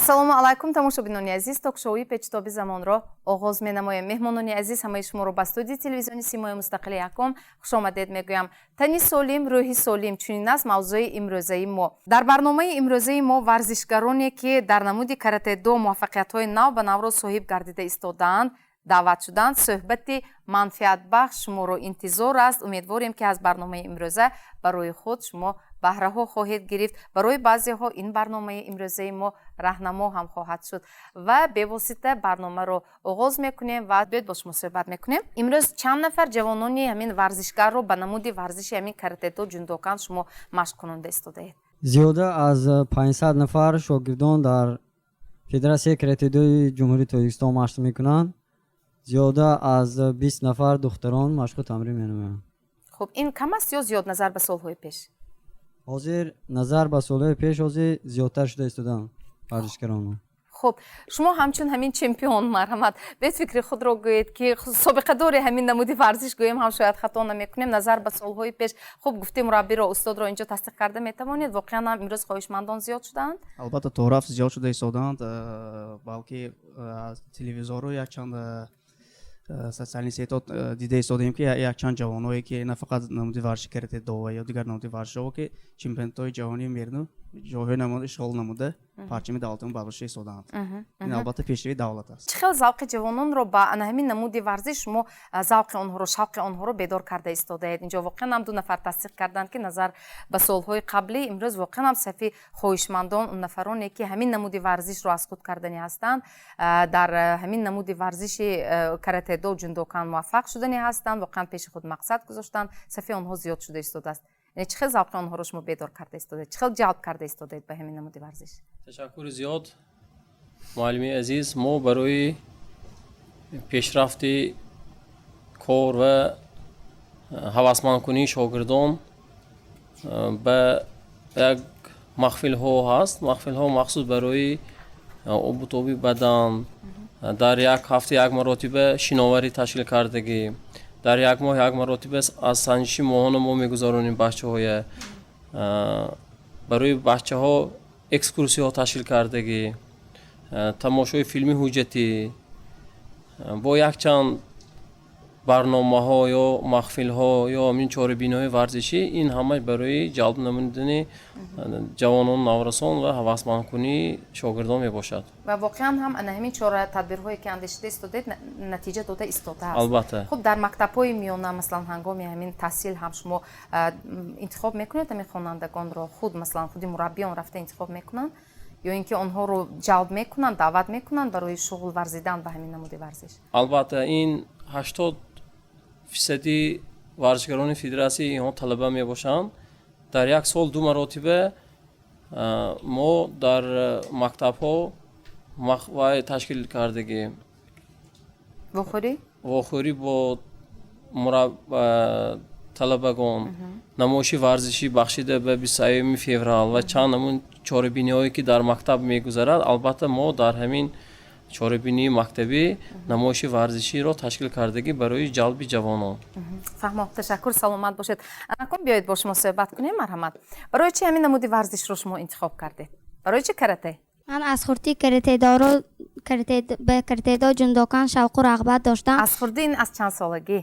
ассалому алайкум тамошобинони азиз, ток-шоуи печтоби замонро оғоз менамоям. меҳмонони азиз ҳамаи шуморо ба студияи телевизиони Симои Мустақили Якум хушомадед мегӯям. Тани солим, рӯҳи солим чунин аст мавзӯи имрӯзаи мо. Дар барномаи имрӯзаи мо варзишгароне ки дар намуди карате-до муваффақиятҳои нав ба навро соҳиб гардида истодаанд даъват шуданд. суҳбати манфиатбахш шуморо интизор аст. умедворем ки аз барномаи имрӯза барои худ шумо баҳраҳо хоҳед гирифт. барои баъзеҳо ин барномаи имрӯзаи мо раҳнамо ҳам хоҳад шуд ва бевосита барномаро оғоз мекунем ва биёед бо шумо суҳбат мекунем. имрӯз чанд нафар ҷавонони ҳамин варзишгарро ба намуди варзиши ҳамин карате-до ҷундокан шумо машқ кунонда истодаед? зиёда аз 500 нафар шогирдон дар федератсияи карате-дои ҷумҳурии Тоҷикистон машқ мекунанд. зиёда аз 20 нафар духтарон машқу тамрин менамоянд. хуб ин кам аст ё зиёд назар ба солҳои пеш? ҳозир назар ба солҳои пеш ҳозир зиёдтар шуда истоданд варзишгарон. хуб шумо ҳамчун ҳамин чемпион марҳамат бефикри худро гӯед ки собиқадори ҳамин намуди варзиш гӯем ҳам шояд хато намекунем назар ба солҳои пеш. хуб гуфти мураббиро устодро инҷо тасдиқ карда метавонед воқеан ҳам имрӯз хоҳишмандон зиёд шудаанд? албатта то рафт зиёд шуда истодаанд, балки телевизору якчанд социални сетҳо дида истодаем ки якчанд ҷавоное ки на фақат намуди варзиши карате-до ва ё дигар намуди варзишҳо ки чемпионатҳои ҷаҳонии мерну ҷойҳои намуда ишғол намуда парчами давлатиро бардошта истодаанд. ин албатта пешравии давлат аст. чӣ хел завқи ҷавононро ба ҳамин намуди варзиш шумо завқи онҳоро шавқи онҳоро бедор карда истодаед? инҷо воқеан ҳам ду нафар тасдиқ карданд ки назар ба солҳои қаблӣ имрӯз воқеан ҳам сафи хоҳишмандон нафароне ки ҳамин намуди варзишро аз худ карданӣ ҳастанд дар ҳамин намуди варзиши карате-до ҷундокан муваффақ шудани ҳастанд воқеан пеши худ мақсад гузоштанд сафи онҳо зиёд шуда истодааст. чӣ хел завқи онҳоро шумо бедор карда истодаед? чӣ хел ҷалб карда истодаед ба ҳамин намуди варзиш? ташаккури зиёд муаллими азиз. мо барои пешрафти кор ва ҳавасмандкунии шогирдон ба як маҳфилҳо ҳаст. маҳфилҳо махсус барои обутоби бадан, дар як ҳафта як маротиба шиноварӣ ташкил кардагӣ, дар як моҳ як маротиба аз санҷиши моҳона мо мегузаронем бачаҳоя, барои бачаҳо экскурсияҳо ташкил кардагӣ, тамошои филми ҳуҷҷатӣ бо якчанд барномаҳо ё маҳфилҳо ё ҳамин чорабиноҳои варзишӣ ин ҳамааш барои ҷалб намудани ҷавонон наврасон ва ҳавасмандкунии шогирдон мебошад. ва воқеан ҳам ана ҳамин чора тадбирҳое ки андешида истодаед натиҷа дода истодааст. албатта. хуб дар мактабҳои миёна маслан ҳангоми ҳамин таҳсил ҳам шумо интихоб мекунед ҳамин хонандагонро худ маслан худи мураббиён рафта интихоб мекунанд ё ин ки онҳоро ҷалб мекунанд дават мекунанд барои шуғл варзидан ба ҳамин намуди варзиш? албатта ин 80% варзишгарони федератсияи инҳо талаба мебошанд. дар як сол ду маротиба мо дар мактабҳо махвай ташкил кардагӣ вохӯрӣ бо талабагон, намоиши варзишӣ бахшида ба 21 феврал ва чанд намун чорабиниҳое ки дар мактаб мегузарад. албатта мо дар ҳамин чорабинии мактабӣ намоиши варзиширо ташкил кардагӣ барои ҷалби ҷавонон. фаҳмо, ташаккур, саломат бошед. анакун биёед бо шумо суҳбат кунем марҳамат. барои чӣ ҳамин намуди варзишро шумо интихоб кардед? барои чӣ карате? ман аз хурдӣ ба карате-до ҷундокан шавқу рағбат доштам. аз хурдӣ ин аз чанд солагӣ?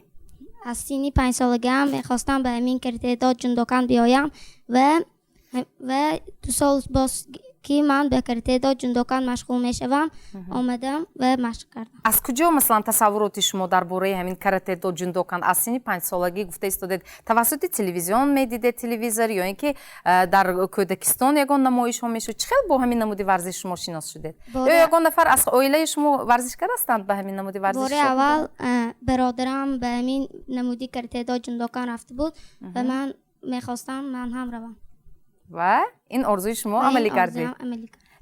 аз синни 5 солагиам мехостам ба ҳамин карате-до ҷундокан биёям ва 2 сол боз ки ман ба карате-до ҷундокан машғул мешавам омадам ва машқ кардам. аз куҷо маслан тасаввуроти шумо дар бораи ҳамин карате-до ҷундокан аз синни 5 солагӣ гуфта истодед тавассути телевизион медидед телевизор ё ин ки дар кӯдакистон ягон намоишҳо мешуд? чӣ хел бо ҳамин намуди варзиш шумо шинос шудед? ё ягон нафар аз оилаи шумо варзишгар ҳастанд ба ҳамин намуди варзиш? бори аввал бародарам ба ҳамин намуди карате-до ҷундокан рафта буд ва ман мехостам ман ҳам равам. ва ин орзуи шумо амалӣ кардед?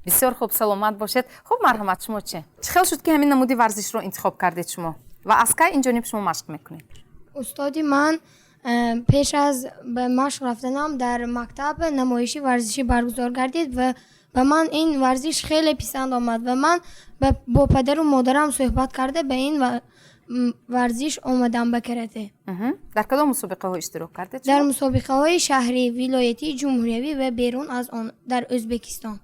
бисёр хуб, саломат бошед. хуб марҳамат, шумо чӣ хел шуд ки ҳамин намуди варзишро интихоб кардед шумо ва аз кай инҷониб шумо машқ мекунед? устоди ман пеш аз ба машқ рафтанам дар мактаб намоиши варзишӣ баргузор гардид ва ба ман ин варзиш хеле писанд омад ва ман бо падару модарам суҳбат карда ба ин варзиш омадам ба карате. дар кадом мусобиқаҳо иштирок кардед? дар мусобиқаҳои шаҳрӣ, вилоятӣ, ҷумҳуриявӣ ва берун аз он дар Ӯзбекистон.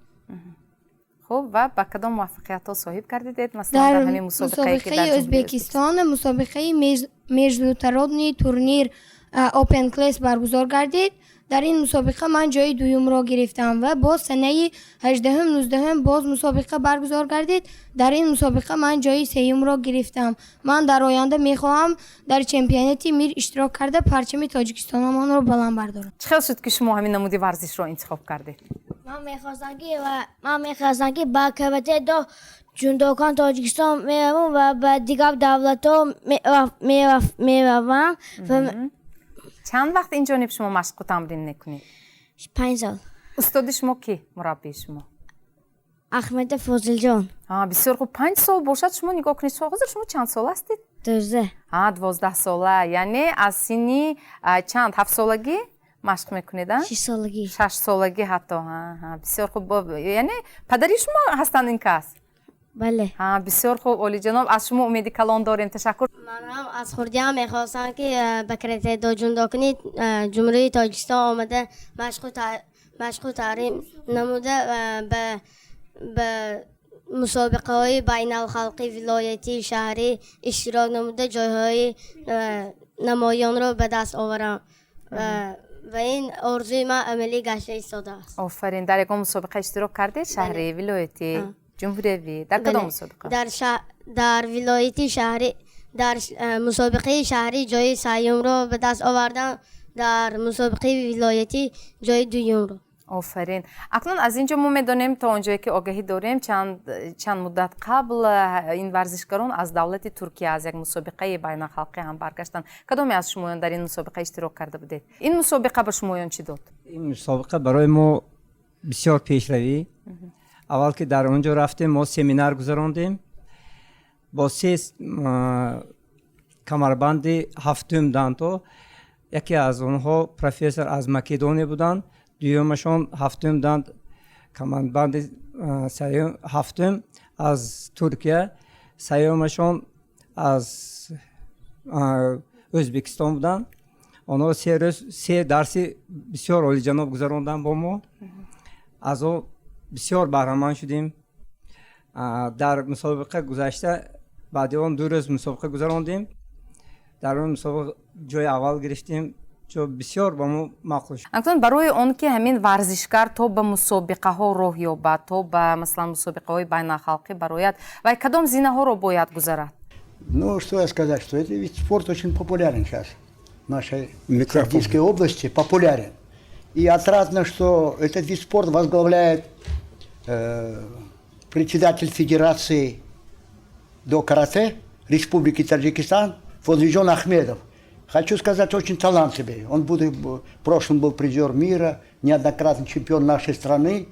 хуб ва ба кадом муваффақиятҳо соҳиб гардидед маслан дар дар ҳамин мусобиқае ки дар мусобиқаи Ӯзбекистон мусобиқаи международный турнир Open Class баргузор гардид. дар ин мусобиқа ман ҷои дуюмро гирифтам ва боз санаи 18-19 боз мусобиқа баргузор гардид. дар ин мусобиқа ман ҷои сеюмро гирифтам. ман дар оянда мехоҳам дар чемпионати мир иштирок карда парчами Тоҷикистонамонро баланд бардорам. чӣ хел шуд ки шумо ҳамин намуди варзишро интихоб кардед? ман мехостам ки ба КВТ до ҷундокан Тоҷикистон меравам ва ба дигар давлатҳо меравам. чанд вақт ин ҷониб шумо машқу тамрин мекунед? 5 сол. устоди шумо ки мураббии шумо? Ахмед Фозилҷон. бисёр хуб. 5 сол бошад шумо нигоҳ кунед. ҳозир шумо чанд сол ҳастед? 12. 12 сола. яъне аз синни чанд 7 солагӣ машқ мекунед? 6 солагӣ. 6 солагӣ ҳатто. бисёр хуб. яъне падари шумо ҳастанд ин кас? бале. бисёр хуб олиҷаноб. аз шумо умеди калон дорем. ташаккур. ман ҳам аз хурдиам мехостам ки ба карате до ҷундокини ҷумҳурии Тоҷикистон омада машқу тарим намуда ба мусобиқаҳои байналхалқӣ вилоятӣ шаҳрӣ иштирок намуда ҷойҳои намоёнро ба даст оварам ва ин орзуи ман амалӣ гашта истодааст. офарин. дар ягон мусобиқа иштирок кардед? шаҳрӣ, вилоятӣ, ҷумҳуриявӣ? дар кадом мусобиқа? дар вилояти шаҳрӣ, дар мусобиқаи шаҳрӣ ҷои сеюмро ба даст овардам, дар мусобиқаи вилоятӣ ҷои дуюмро. офарин. акнун аз ин ҷо мо медонем то он ҷое ки огаҳӣ дорем чанд муддат қабл ин варзишгарон аз давлати Туркия аз як мусобиқаи байналхалқӣ ҳам баргаштанд. кадоме аз шумоён дар ин мусобиқа иштирок карда будед? ин мусобиқа ба шумоён чӣ дод? ин мусобиқа барои мо бисёр пешравӣ. аввал ки дар он ҷо рафтем мо семинар гузарондем бо 3 камарбанди 7 данто. яке аз онҳо профессор аз Македония буданд, дуюмашон 7 данд камарбанди 7 аз Туркия, сеюмашон аз Ӯзбекистон буданд. онҳо 3 рӯз 3 дарси бисёр олиҷаноб гузаронданд бо мо. аз он бисёр баҳраманд шудем. дар мусобиқа гузашта баъди он 2 рӯз мусобиқа гузарондем. дар он мусобиқа ҷои аввал гирифтем. ҷо бисёр ба мо мақбул шуд. акнун барои он ки ҳамин варзишгар то ба мусобиқаҳо роҳ ёбад, то ба маслан мусобиқаҳои байналхалқӣ барояд, вай кадом зинаҳоро бояд гузарад? Ну, что я сказать, что это ведь спорт очень популярен сейчас в нашей Сардийской области, популярен. И отрадно, что этот вид спорта возглавляет председатель Федерации до карате Республики Таджикистан Фозилҷон Ахмедов. Хочу сказать, очень талантливый. Он в прошлом был призер мира, неоднократный чемпион нашей страны.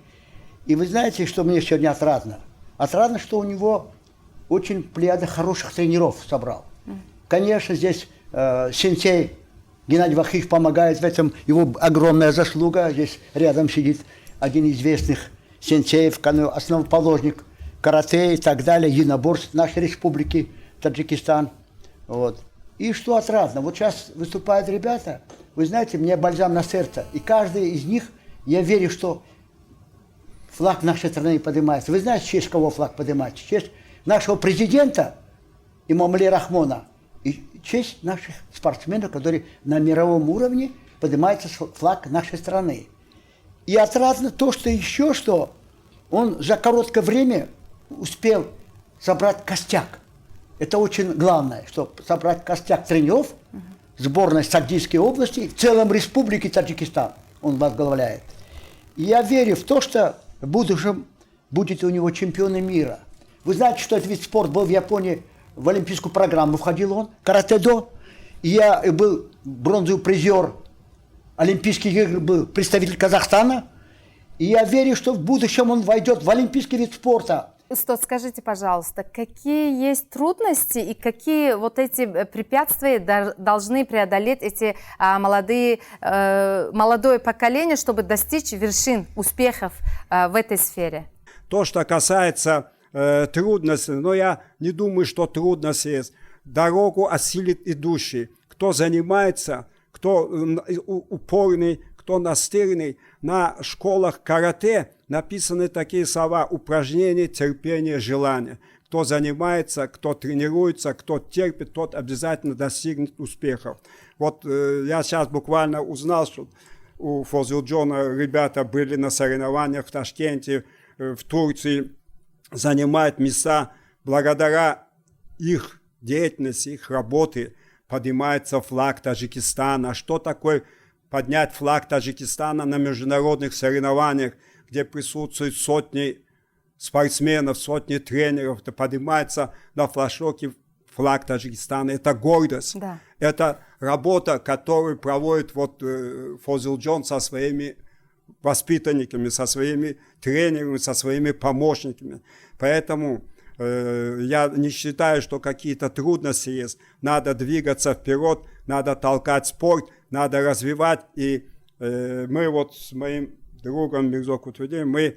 И вы знаете, что мне сегодня отрадно? Отрадно, что у него очень плеяда хороших тренеров собрал. Конечно, здесь сенсей Геннадий Вахидович помогает в этом, его огромная заслуга. Здесь рядом сидит один из известных сенсеев, основоположник карате и так далее, единоборств нашей республики Таджикистан. Вот. И что отрадно, вот сейчас выступают ребята, вы знаете, мне бальзам на сердце. И каждый из них, я верю, что флаг нашей страны поднимается. Вы знаете, в честь кого флаг поднимается? В честь нашего президента Имомали Рахмона. И в честь наших спортсменов, которые на мировом уровне поднимается флаг нашей страны. И отрадно то, что еще что, он за короткое время успел собрать костяк. Это очень главное, чтобы собрать костяк тренеров сборной Сардийской области, в целом Республики Таджикистан он возглавляет. И я верю в то, что в будущем будет у него чемпионы мира. Вы знаете, что этот вид спорта был в Японии, в олимпийскую программу входил он, карате-до. И я был бронзовый призер Олимпийских игр, был представитель Казахстана. И я верю, что в будущем он войдет в олимпийский вид спорта. Устод, скажите, пожалуйста, какие есть трудности и какие вот эти препятствия должны преодолеть эти молодое поколение, чтобы достичь вершин, успехов в этой сфере? То, что касается трудностей, но я не думаю, что трудности есть. Дорогу осилит идущий. Кто занимается, кто упорный, кто настырный на школах карате, написаны такие слова: упражнение, терпение, желание. Кто занимается, кто тренируется, кто терпит, тот обязательно достигнет успехов. Вот я сейчас буквально узнал, что у Фозилджона ребята были на соревнованиях в Ташкенте, в Турции, занимают места. Благодаря их деятельности, их работы поднимается флаг Таджикистана. Что такое поднять флаг Таджикистана на международных соревнованиях, где присутствуют сотни спортсменов, сотни тренеров, то поднимается на флажке флаг Таджикистана. Это гордость. Да. Это работа, которую проводит вот Фозилджон со своими воспитанниками, со своими тренерами, со своими помощниками. Поэтому я не считаю, что какие-то трудности есть. Надо двигаться вперед, надо толкать спорт, надо развивать. И мы вот с моим другом Мирзо Кутудиевым, мы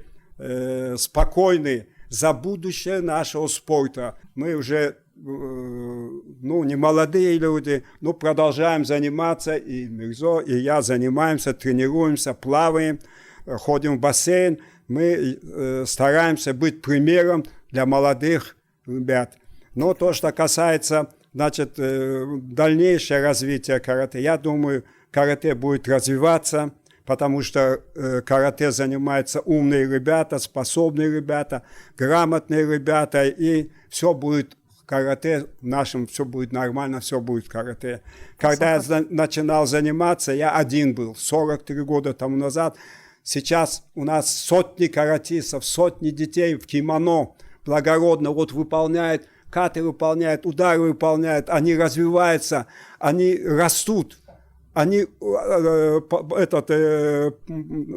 спокойны за будущее нашего спорта. Мы уже не молодые люди, но продолжаем заниматься. И Мирзо, и я занимаемся, тренируемся, плаваем, ходим в бассейн. Мы стараемся быть примером для молодых ребят. Но то, что касается, значит, дальнейшего развития карате, я думаю, карате будет развиваться, потому что карате занимаются умные ребята, способные ребята, грамотные ребята, и все будет карате нашим, все будет нормально, все будет карате. Когда я начинал заниматься, я один был, 43 года тому назад. Сейчас у нас сотни каратистов, сотни детей в кимоно благородно вот выполняют, каты выполняют, удары выполняют, они развиваются, они растут, они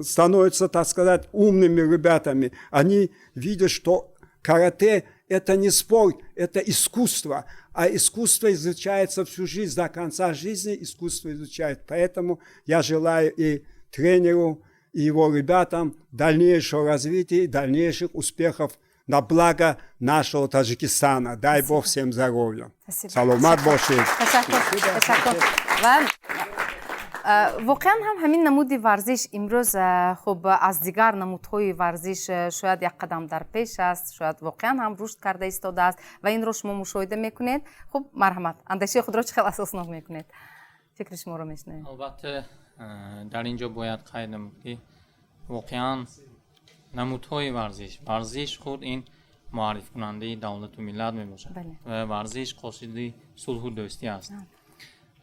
становятся, так сказать, умными ребятами. Они видят, что карате – это не спорт, это искусство, а искусство изучается всю жизнь, до конца жизни искусство изучает. Поэтому я желаю и тренеру, и его ребятам дальнейшего развития, дальнейших успехов на благо нашего Таджикистана. Дай Бог всем здоровья. Саломат бошед. واقعا هم همین نمودی ورزش امروز خب از دیگر نمودهای ورزش شاید یک قدم در پیش است، شاید واقعا هم رشد کرده ایستاده است و این رو شما مشاهده میکنید. خب مرحمت، اندیشه خود را چه اساسناک میکنید؟ فکر شما رو میشنویم. البته در اینجا باید قید نمود که واقعا نمودهای ورزش خود این معرف کننده دولت و ملت میباشد و ورزش قاصد صلح و دوستی است.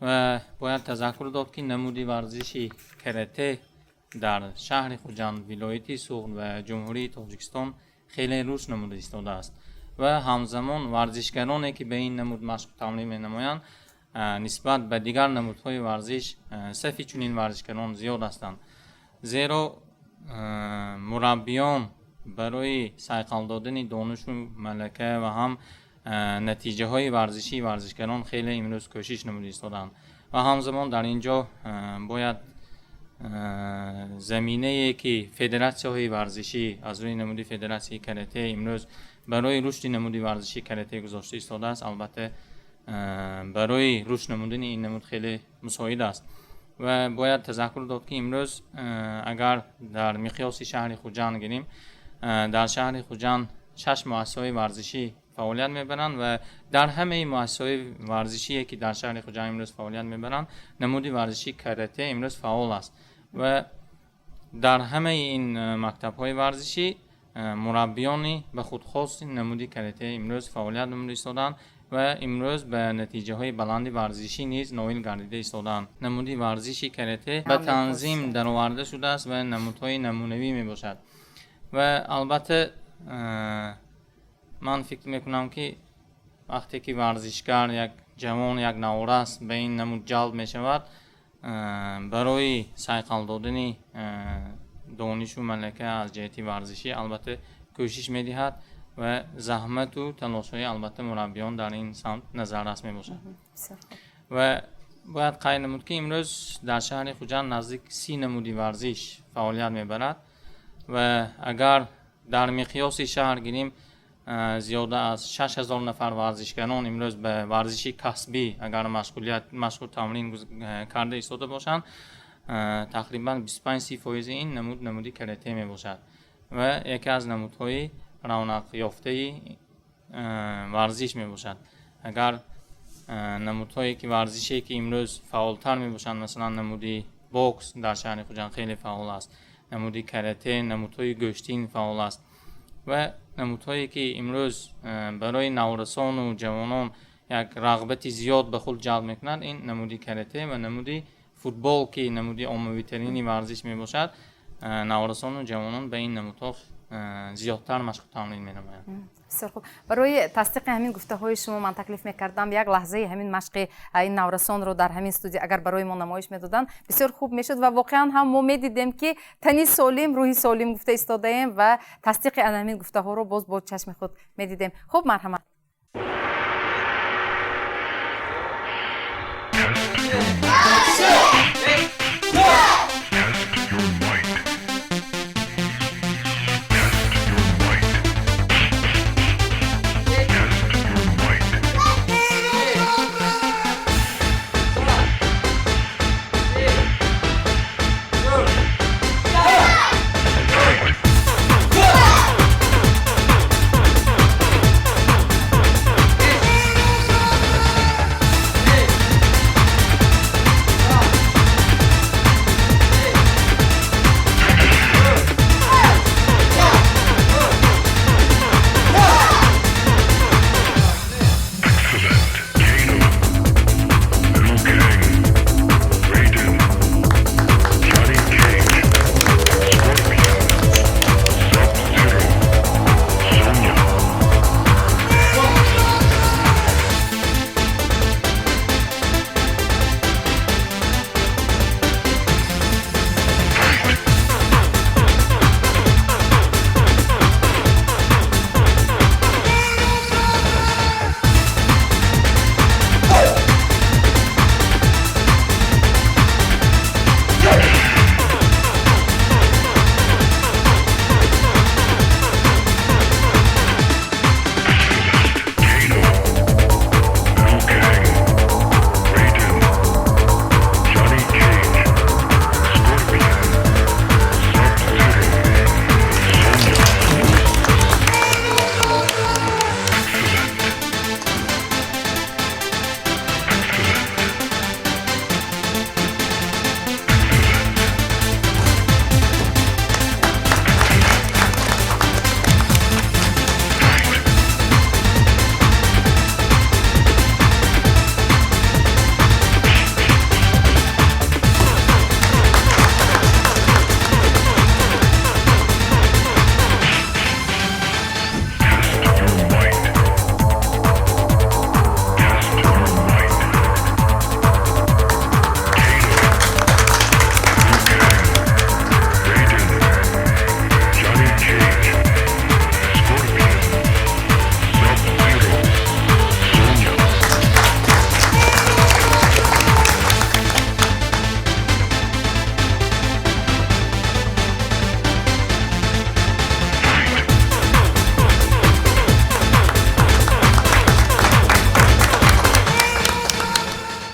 و باید تذکر داد که نمودی ورزشی کرته در شهر خوجند ولایت سوغد و جمهوری تاجیکستان خیلی رشد نموده ایستاده است و همزمان ورزشگرانی که به این نمود مشق تمرین می‌نمایند نسبت به دیگر نمودهای ورزش صف چنین ورزشگران زیاد هستند، زیرا مربیان برای صیقل دادن دانش و ملکه و هم نتیجه های ورزشی ورزشگران خیلی امروز کوشش نموده ایستادند و همزمان در اینجا باید زمینه که فدراسیون های ورزشی از روی نمودی فدراسیون کرته امروز برای رشد نمودی ورزشی کرته گذاشته ایستاده است. البته برای رشد نمودن این نمود خیلی مساعد است و باید تذکر داد که امروز اگر در مقیاس شهر خوجند گیریم، در شهر خوجند 6 مؤسسه ورزشی فعالیت میبرند و در همه مؤسسات ورزشی که در شهر خوجند امروز فعالیت میبرند نمودی ورزشی کرته امروز فعال است و در همه این مکتب‌های ورزشی مربیانی به خود خاص نمودی کرته امروز فعالیت نموده ایستادند و امروز به نتیجه‌های بلند ورزشی نیز نائل گردیده ایستادند. نمودی ورزشی کرته به تنظیم درآورده شده است و نمودهای نمونه‌ای میباشد و البته من فکر میکنم که وقتی که ورزشکار یک جوان یک نوراست به این نمود جلب میشود برای صیقل دادن دانش و ملکه از جهت ورزشی البته کوشش میدهد و زحمت و تلاش‌های البته مربیان در این سمت نظررس میباشد و باید قید نمود که امروز در شهر خوجند نزدیک 30 نمودی ورزش فعالیت میبرد و اگر در مقیاس شهر گیریم زیاده از 6000 نفر ورزشگران امروز به ورزشی کسبی اگر مشغول تمرین کرده ایستاده باشند، تقریبا 25% این نمودی کرته می باشد و یکی از نمودهای رونق یافته ورزش می باشد. اگر نمودهایی که ورزشی که امروز فعالتر می باشند، مثلا نمودی بوکس در شهر خوجند خیلی فعال است، نمودی کراته، نمودهای گشتین فعال است و نمودهایی که امروز برای نورسان و جوانان یک رغبت زیاد به خود جلب میکنند، این نمودی کراته و نمودی فوتبال که نمودی عمومی ترین ورزش می باشد، نورسان و جوانان به این نمودها زیادتر مشق تمرین می نمایند. بسیار خوب. برای تصدیق همین گفته های شما من تکلیف میکردم یک لحظه همین مشق این نورسان رو در همین استودیو اگر برای ما نمایش میدادن بسیار خوب میشد و واقعا هم ما میدیدیم که تنی سالم روحی سالم گفته ایستاده ایم و تصدیق همین گفته ها رو باز با چشم خود میدیدیم. خب مرحمت.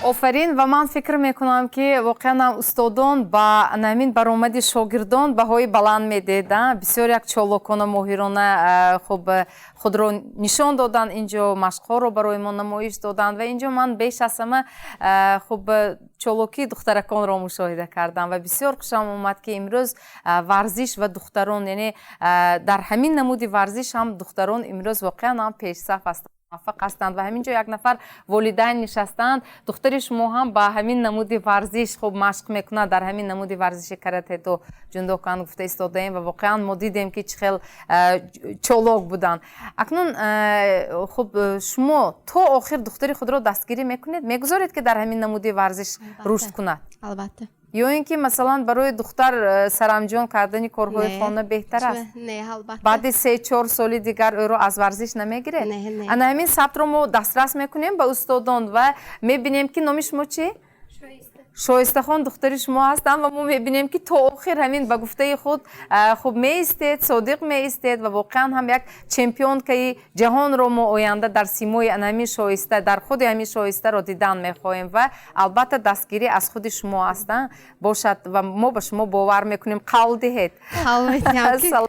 آفرین و من فکر میکنم که واقعا استادان با همین برآمد شاگردان بهای بلند میدادن. بسیار یک چالاکانه ماهرانه خود رو نشان دادن، اینجا مشق‌ها رو برای ما نمایش دادن و اینجا من بیش از همه چالاکی دخترکان را مشاهده کردم و بسیار خوشم اومد که امروز ورزش و دختران، یعنی در همین نمودی ورزش هم دختران امروز واقعا هم پیش صف هستند، موفق هستند و همینجا یک نفر والدین نشستند. دختر شما هم با همین نمودی ورزش خوب مشق میکنه، در همین نمودی ورزش کراته تو جندوکان گفته ایستاده ایم و واقعا ما دیدیم که چقدر چالاک بودن. اکنون خب شما تا آخر دختری خود را دستگیری میکنید، میگذارید که در همین نمودی ورزش رشد کند؟ البته. یا اینکه مثلا برای دختر سرانجام کردن کارهای خانه بهتر است؟ نه البته. بعد 3-4 سال دیگر او را از ورزش نمیگیره؟ نه. انا همین ثبت رو ما دسترس میکنیم به استادان و میبینیم که نام شما چی؟ شایسته‌خان دختر شما هستند و ما می‌بینیم که تا آخر همین به گفته خود خوب می‌ایستید، صادق می‌ایستید و واقعا هم یک چمپیون که جهان رو ما آینده در سیمای همین شایسته در خود همین شایسته رو دیدن می‌خواهیم و البته دستگیری از خود شما هستند باشد و ما به شما باور می‌کنیم. قول دهید. سلام.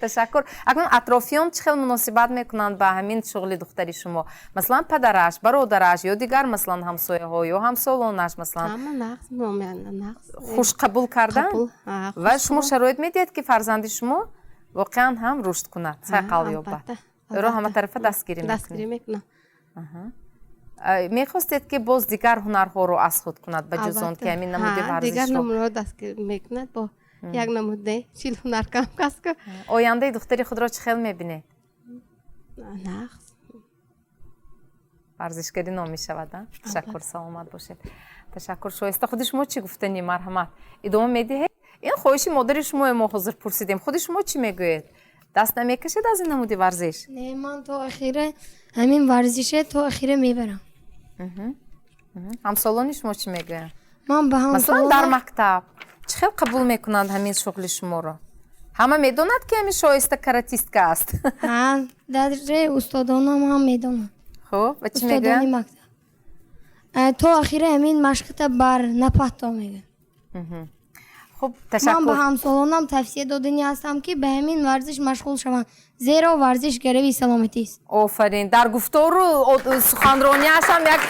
تشکر. اکنون اطرافیان چه خیلی مناسبت میکنند به همین شغل دختری شما؟ مثلا پدرش، برادرش یا دیگر مثلا همسایه ها یا همسالانش مثلا خوش قبول کردن و شما شرایط میدید که فرزند شما واقعا هم رشد کند، سرقل یابد. او را همه طرف دستگیری میکنید. میخواستید که باز دیگر هنرها رو از خود کند به جز آن که همین نمود ورزش دیگر نمونه دستگیری میکند با یک نموده چیل هنر کم کس که آینده دختری خود را چه خیلی میبینید؟ نقص ورزشگری نامی شود. تشکر، سلامت باشید. تشکر. شایسته خود شما چی گفتنی؟ مرحمت ادامه میدهید؟ این خواهش مادر شما ما حاضر پرسیدیم، خود شما چی میگوید؟ دست نمیکشید از این نمودی ورزش؟ نه، من تا اخیره همین ورزشه تا اخیره میبرم. همسالان شما چی میگوید؟ من به مثلا در مکتب چه خیلی قبول میکنند همین شغل شما را؟ همه میدوند که همین شایسته کراتیست که است؟ ها، در استادانم هم میدونند. خب و چی میگن؟ تا اخیره همین مشقت بر نپاتا میگن. خب تشکر. من به همسالانم توصیه دادنی هستم که به همین ورزش مشغول شوند، زیرا ورزش گروی سلامتی است. آفرین. در گفتار و سخنرانی هم یک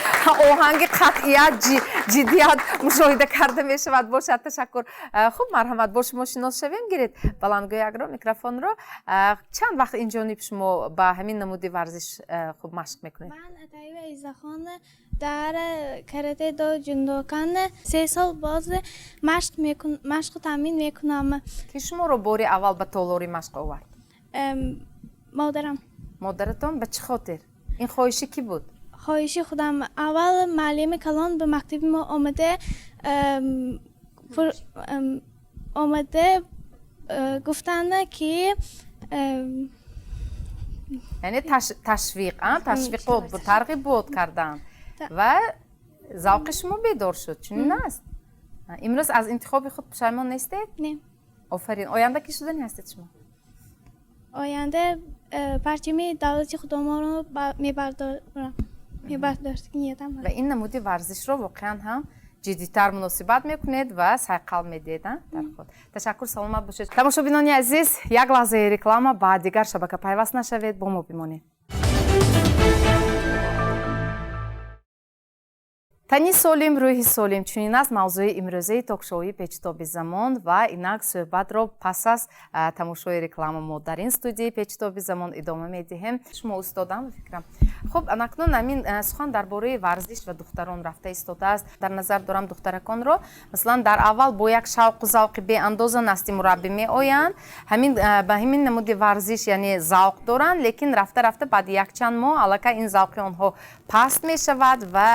آهنگ قطعیت جدیت مشاهده کرده می شود. باشد. تشکر. خب مرحمت باش، ما شناس شویم. گیرید بلندگوی اگر میکروفون رو. چند وقت این جانب شما با همین نمودی ورزش خوب مشق میکنید؟ من عطیه ایزاخان در کاراته دو جندوکان 3 سال باز مشق تمرین میکنم. کی شما رو باری اول به تالاری مشق آورد؟ مادرم. مادرتون؟ به چه خاطر؟ این خواهشی کی بود؟ خواهشی خودم. اول معلم کلان به مکتب ما آمده گفتند که یعنی تشویقات بود، ترغیب کردن و ذوق شما بیدار شد. چنین است؟ امروز از انتخاب خود پشیمان نیستید؟ نه. آفرین. آینده کی شدنی هستید شما؟ آینده پرچم دولتی خودم رو میبردارم. و این نمودی ورزش رو واقعا هم جدی‌تر مناسبت میکنید و سعی میدید در خود. تشکر، سلامت باشید. تماشابینان عزیز، یک لحظه رکلاما بعد دیگر شبکه پیوست نشوید، با ما بمانید. تنی солим рӯҳи солим чунин аст мавзӯи имрӯзаи токшоуи печитоби замон ва инак суҳбатро пас аз тамошои реклама мо дар ин студияи печитоби замон идома медиҳем. шумо устодам фикрам. хуб акнун ҳамин сухан дар бораи варзиш ва духтарон рафта истодааст. дар назар дорам духтараконро масалан дар аввал бо як шавқу завқи беандоза насти мураббӣ меоянд, ба ҳамин намуди варзиш яъне завқ доранд, лекин рафта рафта баъди якчанд моҳ аллакай ин завқи онҳо паст мешавад ва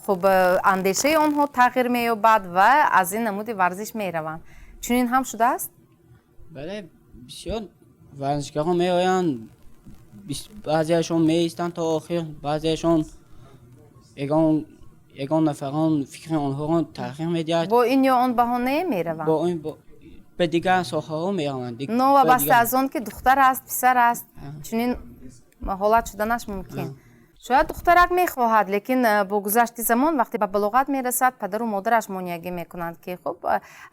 خب اندیشه آنها تغییر می‌یابد و از این نمود ورزش می‌روند. چنین هم شده است؟ بله، بسیار ورزشکاران می‌آیند، بعضی‌هاشون می‌ایستند تا آخر، بعضی‌هاشون یگان نفران فکر آنها را تغییر می‌دهد. با این یا آن بهانه می‌روند؟ با این به دیگر ساحه‌ها می‌روند. وابسته از آن که دختر است، پسر است، چنین حالت شدنش ممکن. شاید دخترک میخواهد، لیکن با گذشت زمان وقتی به بلوغت میرسد پدر و مادرش مانعی میکنند که خب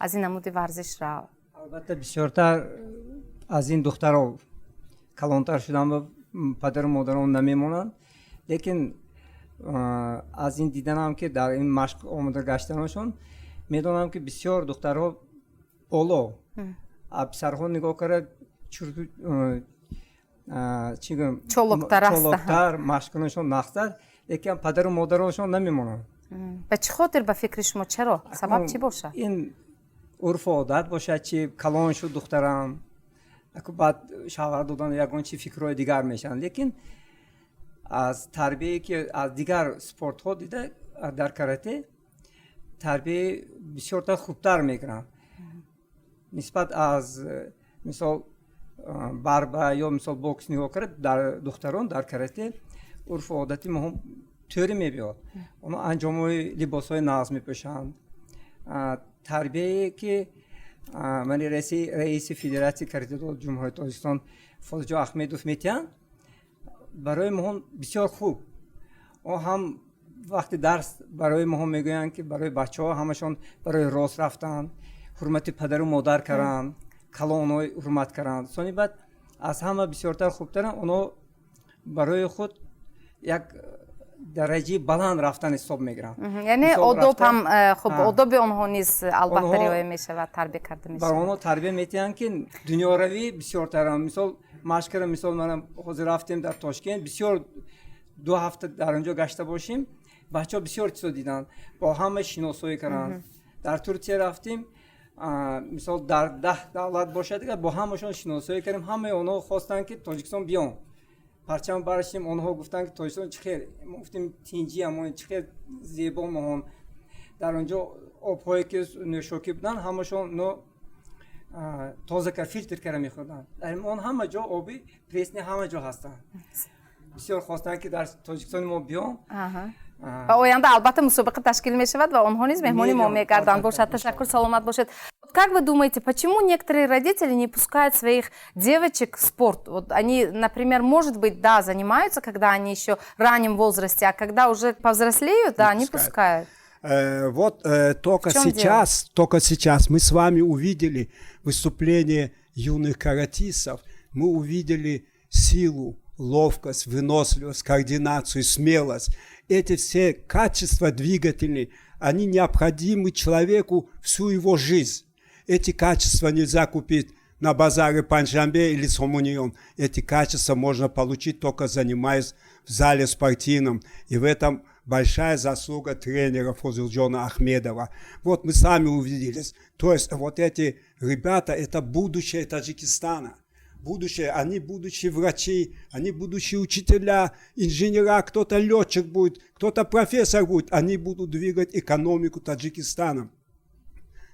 از این نمود ورزش را. البته بسیارتر از این دخترها کلانتر شدن و پدر و مادران نمیمونند، لیکن از این دیدنم که در این مشق آمده گشتنشون میدونم که بسیار دخترها بالا پسرها نگاه کرد چولکتر مشقشون نقصد، لیکن پدر و مادرشون نمیمونن. به چه خاطر به فکر شما؟ چرا؟ سبب چی باشه؟ این عرف عادت باشه چی کلان شد دخترم اکو بعد شوهر دادن یگان چی فکرهای دیگر میشن، لیکن از تربیه که از دیگر سپورت ها دیده در کاراته تربیه بسیار تا خوبتر میکنن نسبت از مثال بربه یا مثال بوکس نگاه کرد. در دختران در کاراته عرف عادتی ما هم طوری میبیاد اونا انجاموی لباسای ناز میپوشند تربیه که من رئیس فدراسیون کرده دو جمهوری تاجیکستان فوزجو احمدوف میتیان برای ما بسیار خوب و هم وقتی درس برای ما میگویند که برای بچه ها همشون برای راست رفتن حرمت پدر و مادر کردن کلان حرمت کردن سونی بعد از همه بسیارتر خوبترن اونا برای خود یک درجه بلند رفتن حساب میگیرن یعنی ادب هم خب ادب اونها نیز البته روی میشه و تربیه کرده میشه برای اونها تربیه میتین که دنیا روی بسیارتر مثال مشکل مثال من حاضر رفتیم در تاشکند بسیار 2 هفته در اونجا گشته باشیم بچه‌ها بسیار چیزا دیدن با همه شناسایی کردن در ترکیه رفتیم مثال در 10 دولت باشه دیگه با همشون شناسایی کردیم همه اونها خواستن که تاجیکستان بیان پرچم برشیم اونها گفتن که تاجیکستان چخیر ما گفتیم تینجی اما چخیر زیبا مهون در اونجا آب‌هایی که نوشوکی بودن همشون نو تازه که فیلتر کرده می‌خوردن در اون همه جا آبی پرسنی همه جا هستن بسیار خواستن که در تاجیکستان ما بیان و آینده البته مسابقه تشکیل می شود و آنها نیز مهمانی ما میگردند باشد تشکر سلامت бошед. Как вы думаете, почему некоторые родители не пускают своих девочек в спорт? Вот они, например, может быть, да, занимаются, когда они еще в раннем возрасте, а когда уже повзрослеют, да, не пускают. Только сейчас мы с вами увидели выступление юных каратистов, мы увидели силу, ловкость, выносливость, координацию, смелость. Эти все качества двигательные, они необходимы человеку всю его жизнь. Эти качества нельзя купить на базаре Панджабе или Сомунион. Эти качества можно получить только занимаясь в зале спортивном. И в этом большая заслуга тренера Фозилджона Ахмедова. Вот мы сами увиделись. То есть вот эти ребята, это будущее Таджикистана. Будущее, они будущие врачи, они будущие учителя, инженера, кто-то летчик будет, кто-то профессор будет. Они будут двигать экономику Таджикистана.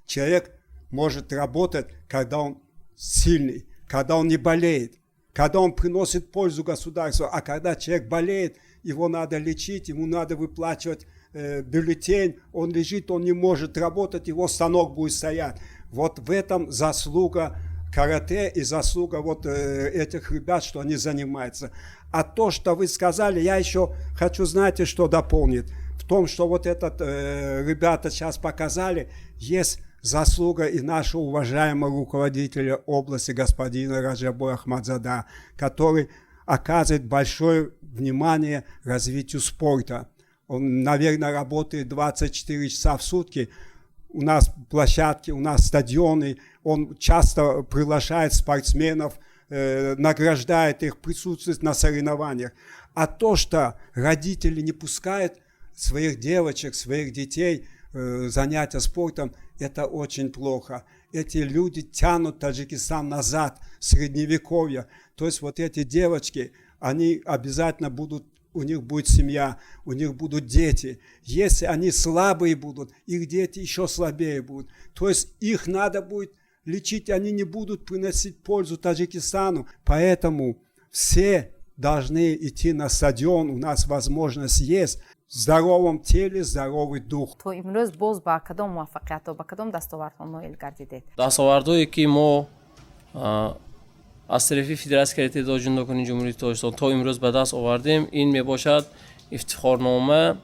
Человек может работать, когда он сильный, когда он не болеет, когда он приносит пользу государству. А когда человек болеет, его надо лечить, ему надо выплачивать бюллетень, он лежит, он не может работать, его станок будет стоять. Вот в этом заслуга карате и заслуга вот этих ребят, что они занимаются. А то, что вы сказали, я еще хочу, знаете, что дополнить. В том, что вот этот ребята сейчас показали, есть заслуга и нашего уважаемого руководителя области господина Раджабой Ахмадзада, который оказывает большое внимание развитию спорта. Он, наверное, работает 24 часа в сутки. У нас площадки, у нас стадионы. Он часто приглашает спортсменов, награждает их, присутствует на соревнованиях. А то, что родители не пускают своих девочек, своих детей занятия спортом, это очень плохо. Эти люди тянут Таджикистан назад, в средневековье. То есть вот эти девочки, они обязательно будут, у них будет семья, у них будут дети. Если они слабые будут, их дети еще слабее будут. То есть их надо будет лечить, они не будут приносить пользу Таджикистану. Поэтому все должны идти на стадион, у нас возможность есть. В здоровом теле, здоровый дух. تو امروز باز با کدام موفقیت و با کدام دستاوردها نائل گردیدید؟ دستاوردهایی که ما از طرف فدراسیون کرته دو جندوکان جمهوری تاجیکستان تا امروز به دست آوردیم این میباشد افتخارنامه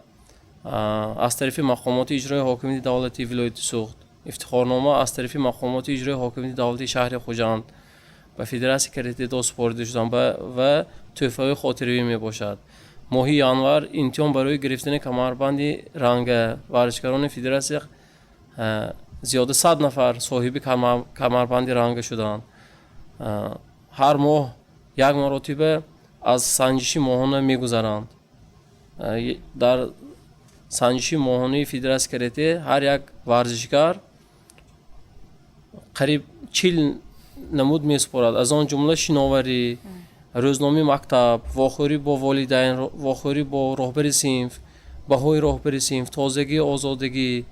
از طرف مقامات اجرایی حاکمیت دولتی ولایت سوخت، افتخارنامه از طرف مقامات اجرایی حاکمیت دولتی شهر خوجند به فدراسیون کرته دو سپرده شدن و تحفه خاطری میباشد. ماهی январ امتحان برای گرفتن کمربند رنگ ورزشکاران فدراسیون زیاد 100 نفر صاحب کمربند رنگ شدند. هر ماه یک مرتبه از سنجشی ماهانه میگذرند. در سنجشی ماهانه فدراسیون کرته هر یک ورزشکار قریب 40 نمود میسپارد. از آن جمله شناوری، روزنامه مکتب، واخوری با والدین، واخوری با راهبر صنف، بهای راهبر صنف، تازگی آزادگی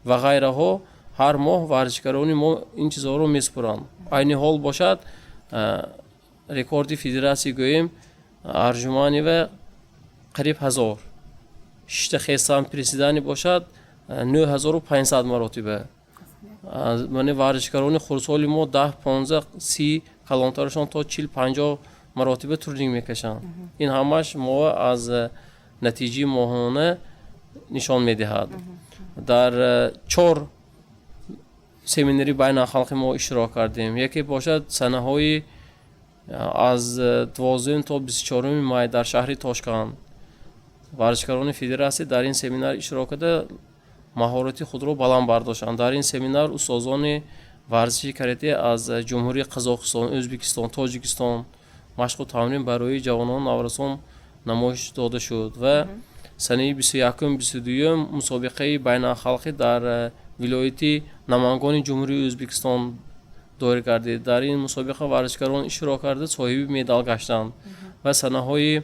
و غیره ها هر ماه ورزشکاران ما این چیزها رو میسپارند. این حال باشد رکورد فدراسیون گوییم ارجمانی و قریب 1000 6 хесан приседани бошад 9500 маротиба. Мане варзишгарони хурдсоли мо 10 15 30 калонтарашон то 40 50 маротиба турнинг мекашанд. Ин ҳамаш мо аз натиҷаи моҳона нишон медиҳад. Дар 4 семинари байналхалқи мо иштирок кардем. Яке бошад санаҳои аз 12 то 24 май дар шаҳри Тошканд. Варзишгарони федератсия дар ин семинар иштирок карда маҳорати худро баланд бардоштанд. Дар ин семинар устозони варзиши карате аз ҷумҳурии Қазоқистон, Ӯзбекистон, Тоҷикистон машқу тамрин барои ҷавонони наврасон намоиш дода шуд ва санаи 21-22 мусобиқаи байналхалқӣ дар вилояти Намангони ҷумҳурии Ӯзбекистон доир гардид. Дар ин мусобиқа варзишгарон иштирок карда соҳиби медал гаштанд ва санаҳои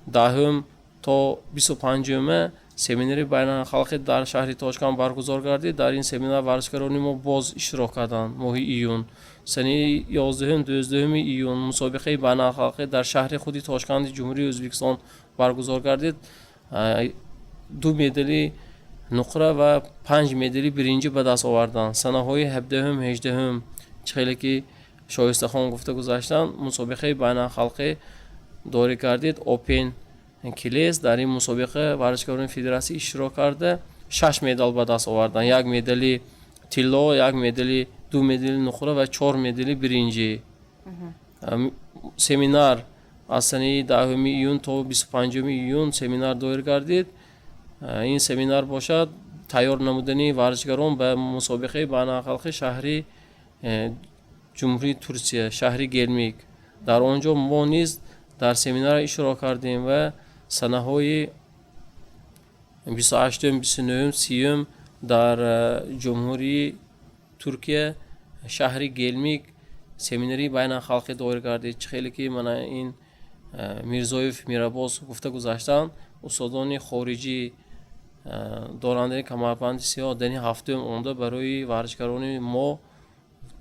10 то 25 семинари байналхалқӣ дар шаҳри Тошканд баргузор гардид. Дар ин семинар варзишгарони мо боз иштирок карданд. Моҳи июн санаи 11-12 июн мусобиқаи байналхалқӣ дар шаҳри худи Тошканди ҷумҳурии Ӯзбекистон баргузор гардид. 2 медали нуқра ва 5 медали биринҷӣ ба даст оварданд. Санаҳои 17-18 чхеле ки Шоистахон гуфта гузаштанд, мусобиқаи байналхалқӣ дорӣ гардид. Опен Килес дар ин мусобиқа варзишгарони федератсия иштирок карда 6 медал ба даст оварданд. 1 медали тилло, 1 медали 2 медали нуқра ва 4 медали биринҷӣ. Семинар аз санаи 10 июн то 25 июн семинар доир гардид. Ин семинар бошад тайёр намудани варзишгарон ба мусобиқаи байналхалқи шаҳри ҷумҳурии Турсия, шаҳри Гелмик. Дар он ҷо мо низ дар семинар иштирок кардем ва санаҳои 28, 29, 30 дар ҷумҳурии Туркия, шаҳри Гелмик семинари байналхалқӣ доир гардид. Хеле ки мана ин Мирзоев Мирабоз гуфта гузаштанд, устодони хориҷӣ дорандани камарбанди сиёҳ дани ҳафтум омада барои варзишгарони мо,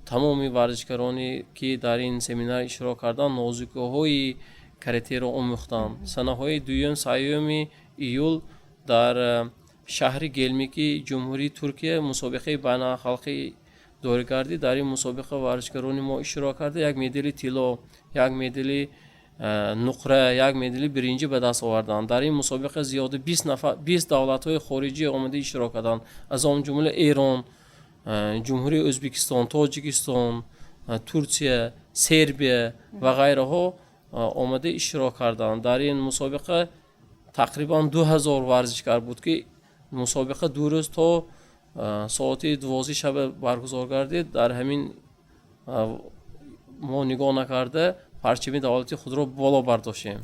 тамоми варзишгароне ки дар ин семинар иштирок карданд, нозукиҳои каратеро омӯхтанд. Санаҳои 2-3 июл дар шаҳри Гелмики ҷумҳурии Туркия мусобиқаи байналхалқӣ доир гардид. Дар ин мусобиқа варзишгарони мо иштирок карда 1 медали тилло, 1 медали нуқра, 1 медали биринҷӣ ба даст оварданд. Дар ин мусобиқа зиёда 20 давлатҳои хориҷӣ омада иштирок карданд. Аз он ҷумла Эрон, ҷумҳурии Ӯзбекистон, Тоҷикистон, Турсия, Сербия ва ғайраҳо омада иштирок карданд. Дар ин мусобиқа тақрибан 2000 варзишгар буд ки мусобиқа 2 рӯз то соати 12 шаба баргузор гардид. Дар ҳамин мо нигоҳ накарда парчами давлати худро боло бардоштем.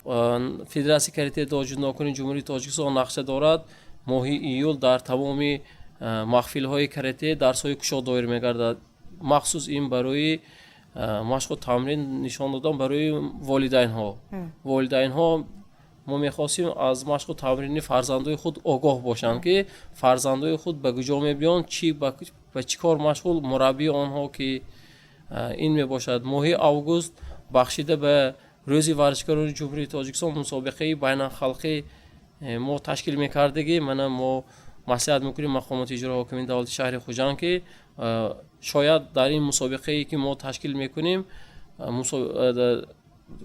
Федератсияи карате ҷундокони ҷумҳурии Тоҷикистон нақша дорад моҳи июл дар тамоми маҳфилҳои карате дарсҳои кушод доир мегардад. махсус ин барои машқу тамрин нишон додан барои волидайнҳо. Волидайнҳо мо мехостем аз машқу тамрини фарзандои худ огоҳ бошанд ки фарзандои худ ба куҷо мебиёнд, ба чӣ кор машғул, мураббии онҳо ки ин мебошад. Моҳи август бахшида ба рӯзи варзишгарони ҷумҳурии Тоҷикистон мусобиқаи байналхалқӣ мо ташкил мекардагӣ. Мана мо маслиҳат мекунем мақомоти иҷрои ҳокимияти давлати шаҳри Хуҷанд ки шояд дар ин мусобиқае ки мо ташкил мекунем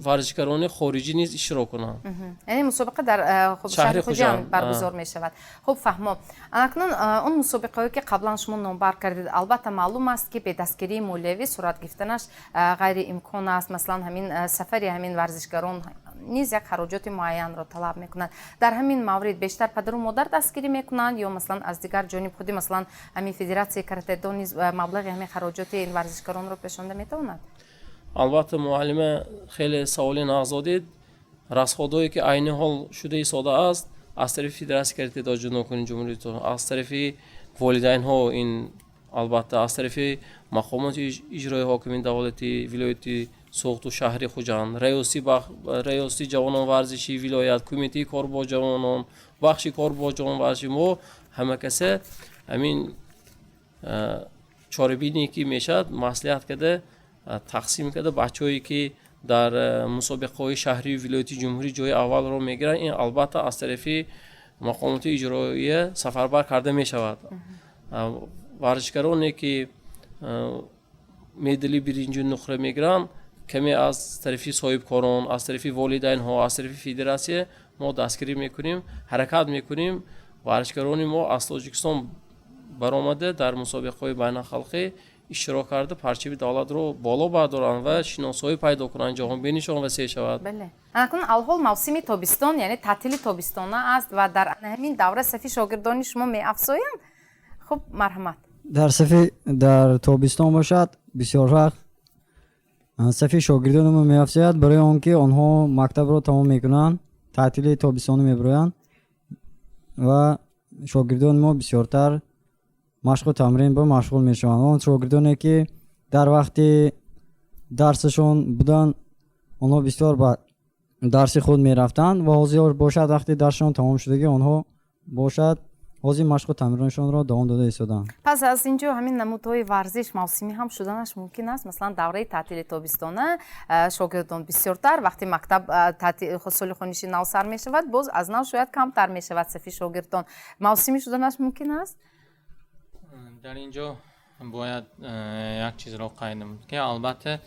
варзишгарони хориҷӣ низ иштирок кунанд. яъне мусобиқа дар шаҳри Хуҷанд баргузор мешавад. Хуб фаҳмо. Анакнун он мусобиқаҳое ки қаблан шумо номбар кардед, албатта маълум аст ки бедастгирии молиявӣ сурат гирифтанаш ғайриимкон аст. Маслан ҳамин сафари ҳамин варзишгарон низ як хароҷоти муайянро талаб мекунад. Дар ҳамин маврид бештар падару модар дастгирӣ мекунанд ё маслан аз дигар ҷониб худи маслан ҳамин федератсияи каратедо низ маблағи ҳамин хароҷоти ин варзишгаронро пешонда метавонад? албатта муаллима хеле саволи нағз додед. расходҳое ки айни ҳол шуда истодааст аз тарафи федератсияи каратедо ҷундокони ҷумҳурии Тоҷикистон, аз тарафи волидайнҳо, ин албатта аз тарафи мақомоти иҷрои ҳокимияти давлати вилояти Суғду шаҳри Хуҷанд, раёси ҷавонон варзиши вилоят, кумитаи кор бо ҷавонон, бахши кор бо ҷавонон варзиши мо ҳамакаса ҳамин чорабине ки мешавад маслиҳат карда тақсим карда бачаҳое ки дар мусобиқаҳои шаҳрии вилояти ҷумҳурӣ ҷои аввалро мегиранд, ин албатта аз тарафи мақомоти иҷроия сафарбар карда мешавад. варзишгароне ки медали биринҷу нуқра мегиранд каме аз тарафи соҳибкорон, аз тарафи волидайнҳо, аз тарафи федератсия мо дастгирӣ мекунем, ҳаракат мекунем. варзишгарони мо аз Тоҷикистон баромада дар мусобиқаҳои байналхалқӣ иштирок карда парчаби давлатро боло бардоранд ва шиносоӣ пайдо кунанд, ҷаҳонбинишон васеъ шавад. бале анакун алҳол мавсими тобистон, яъне таътили тобистона аст ва дар ҳамин давра сафи шогирдони шумо меафзоянд. хуб, марҳамат. дар тобистон бошад бисёр вақт сафи шогирдони мо меафзояд, барои он ки онҳо мактабро тамом мекунанд, таътили тобистони мебароянд ва шогирдони мо бисёртар машқу тамрин ба машғул мешаванд. он шогирдоне ки дар вақти дарсашон буданд, онҳо бисёр ба дарси худ мерафтанд ва ҳозир бошад вақти дарсшон тамом шудагӣ онҳо бошад ҳозир машқу тамринашонро давом дода истоданд. пас аз ин ҷо ҳамин намудҳои варзиш мавсимӣ ҳам шуданаш мумкин аст. Масалан давраи таътили тобистона шогирдон бисёртар, вақти мактаб соли хониши нав сар мешавад, боз аз нав шояд камтар мешавад сафи шогирдон. мавсимӣ шуданаш мумкин аст. дар ин ҷо бояд як чизро қайд намуд ки албатта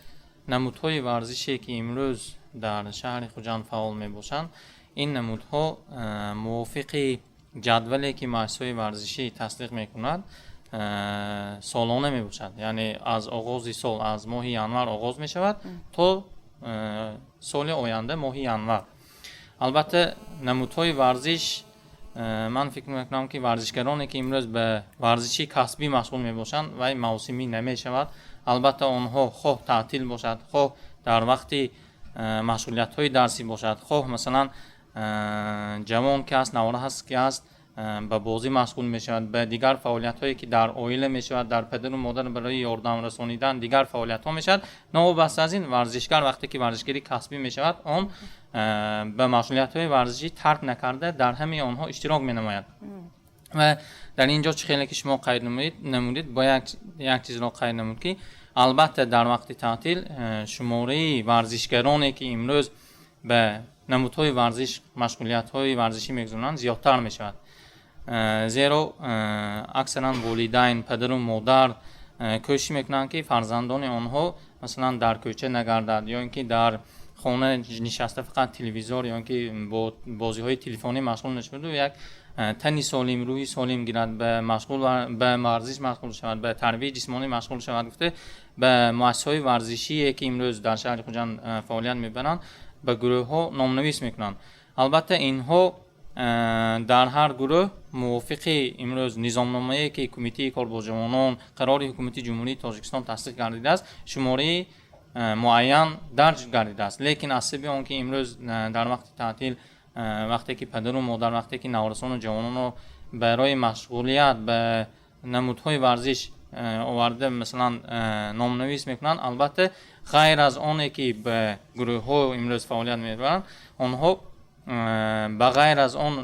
намудҳои варзише ки имрӯз дар шаҳри хуҷанд фаъол мебошанд, ин намудҳо мувофиқи ҷадвале ки муассисаҳои варзишӣ тасдиқ мекунад солона мебошад. яъне аз оғози сол аз моҳи январ оғоз мешавад то соли оянда моҳи январ. албатта намудҳои варзиш ман фикр мекунам ки варзишгароне ки имрӯз ба варзиши касбӣ машғул мебошанд вай мавсимӣ намешавад. албатта онҳо хоҳ таътил бошад, хоҳ дар вақти машғулиятҳои дарсӣ бошад, хоҳ масалан ҷавон ки аст, навора ҳаст ки аст ба бозӣ машғул мешавад, ба дигар фаъолиятҳое ки дар оила мешавад, дар падару модар барои ёрдам расонидан дигар фаъолиятҳо мешавад. новобаста аз ин варзишгар вақте ки варзишгарӣ касбӣ мешавад, он ба машғулиятҳои варзишӣ тарк накарда дар ҳамаи онҳо иштирок менамояд. ва дар ин ҷо чӣ хеле ки шумо қайд намудед, бо як чизро қайд намуд ки албатта дар вақти таътил шумораи варзишгароне ки имрӯз ба намудҳои варзиш машғулиятҳои варзишӣ мегузаронанд зиёдтар мешавад. зеро аксаран волидайн, падару модар кӯшиш мекунанд ки фарзандони онҳо масалан дар кӯча нагардад ё ин ки дар хона нишаста фақат телевизор ё ин ки бо бозиҳои телефонӣ машғул нашуду як тани солим, рӯҳи солим гирад, ба варзиш машғул шавад, ба тарбияи ҷисмонӣ машғул шавад гуфта ба муассисаҳои варзишие ки имрӯз дар шаҳри хуҷанд фаъолият мебаранд ба гурӯҳҳо номнавис мекунанд. албатта инҳо дар ҳар гурӯҳ мувофиқи имрӯз низомномае ки кумитаи кор бо ҷавонон қарори ҳукумати ҷумҳурии Тоҷикистон тасдиқ гардидааст шумораи муайян дарҷ гардидааст. лекин аз сабаби он ки имрӯз дар вақти таътил вақте ки падару модар вақте ки наврасону ҷавононро барои машғулият ба намудҳои варзиш оварда масалан номнавис мекунанд, албатта ғайр аз оне ки ба гурӯҳҳо имрӯз фаъолият мебаранд, онҳо ба ғайр аз он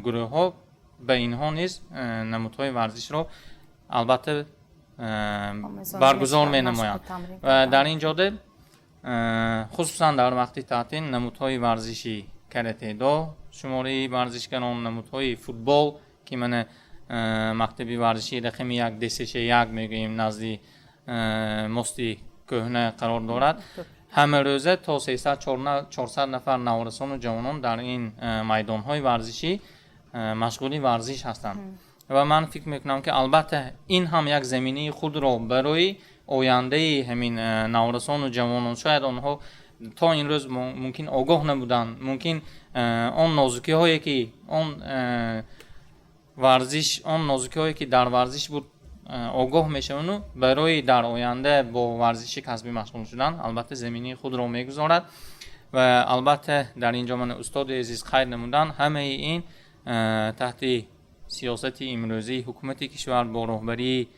гурӯҳҳо ба инҳо низ намудҳои варзишро албатта баргузор менамоянд. ва дар ин ҷода хусусан дар вақти таътил намудҳои варзиши каратедо, шумораи варзишгарон, намудҳои футбол ки мана мактаби варзиши рақами 1 мегӯем назди мости кӯҳна қарор дорад. ҳама рӯза то 300-400 нафар наврасону ҷавонон дар ин майдонҳои варзишӣ машғули варзиш ҳастанд. ва ман фикр мекунам ки албатта ин ҳам як заминаи худро барои ояндаи ҳамин наврасону ҷавонон, шояд онҳо то ин рӯз мумкин огоҳ набуданд, мумкин он нозукиҳое ки он нозукиҳое ки дар варзиш буд огоҳ мешавану барои дар оянда бо варзиши касбӣ машғул шудан албатта заминаи худро мегузорад. ва албатта дар ин ҷо мана устоди азиз қайд намудан ҳамаи ин таҳти сиёсати имрӯзии ҳукумати кишвар бо роҳбарии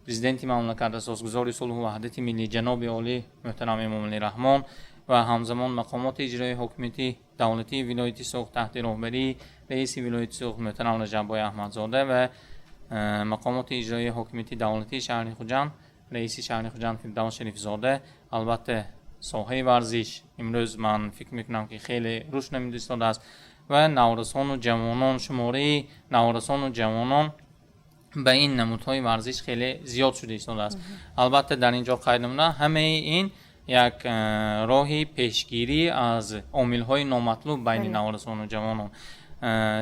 президенти мамлакат асосгузори сулҳу ваҳдати миллӣ ҷаноби олӣ муҳтарам Эмомалӣ Раҳмон ва ҳамзамон мақомоти иҷроии ҳокимияти давлатии вилояти Суғд таҳти роҳбарии раиси вилояти Суғд муҳтарам Раҷаббой Аҳмадзода ва мақомоти иҷроии ҳокимияти давлатии шаҳри Хуҷанд раиси шаҳри Хуҷанд Фирдавс Шарифзода. албатта соҳаи варзиш имрӯз ман фикр мекунам ки хеле рушд намуда истодааст و نوارسان و جوانان شماره نوارسان و جوانان به این نمودهای ورزش خیلی زیاد شده ایستاده است. البته در اینجا قید نموده همه این یک راهی پیشگیری از عامل‌های نامطلوب بین نوارسان و جوانان.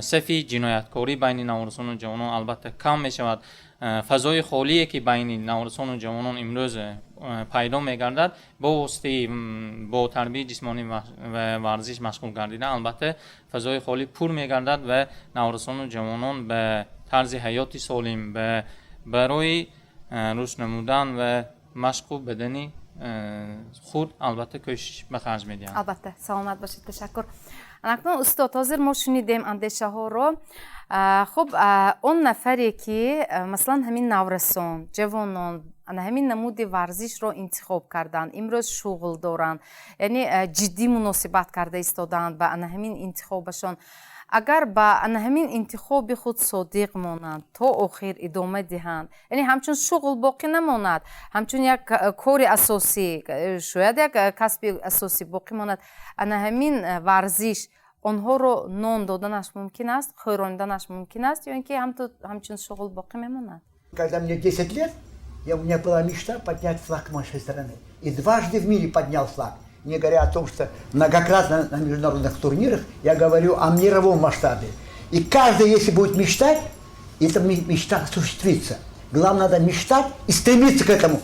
صفی جنایتکاری بین نوارسان و جوانان البته کم می شود. فضای خالی که بین نوارسان و جوانان امروز پیدا می گردد با واسطه با تربیت جسمانی و ورزش مشغول گردیدن البته فضای خالی پر می گردد و نوارسان و جوانان به طرز حیات سالم برای رشد نمودن و مشق بدنی خود البته کوشش به خرج میدهند. البته سلامت باشید. تشکر. اکنون استاد حاضر ما شنیدیم اندیشه ها رو. خب اون نفری که مثلا همین نوارسان جوانان همین نمود ورزش رو انتخاب کردن امروز شغل دارن یعنی جدی مناسبت کرده ایستادن با همین انتخابشون اگر با همین انتخاب خود صادق مانند تا آخر ادامه دهند یعنی همچون شغل باقی نماند همچون یک کار اساسی شاید یک کسب اساسی باقی ماند همین ورزش آنها رو نان دادنش ممکن است خوراندنش ممکن است یا اینکه همچون шогл باقی میماند. Когда мне 10 лет, у меня была мечта поднять флаг нашей страны. И дважды в мире поднял флаг. Не говоря о том, что многократно на международных турнирах я говорю о мировом масштабе. И каждый, если будет мечтать, эта мечта осуществится. Главное, надо мечтать и стремиться к этому.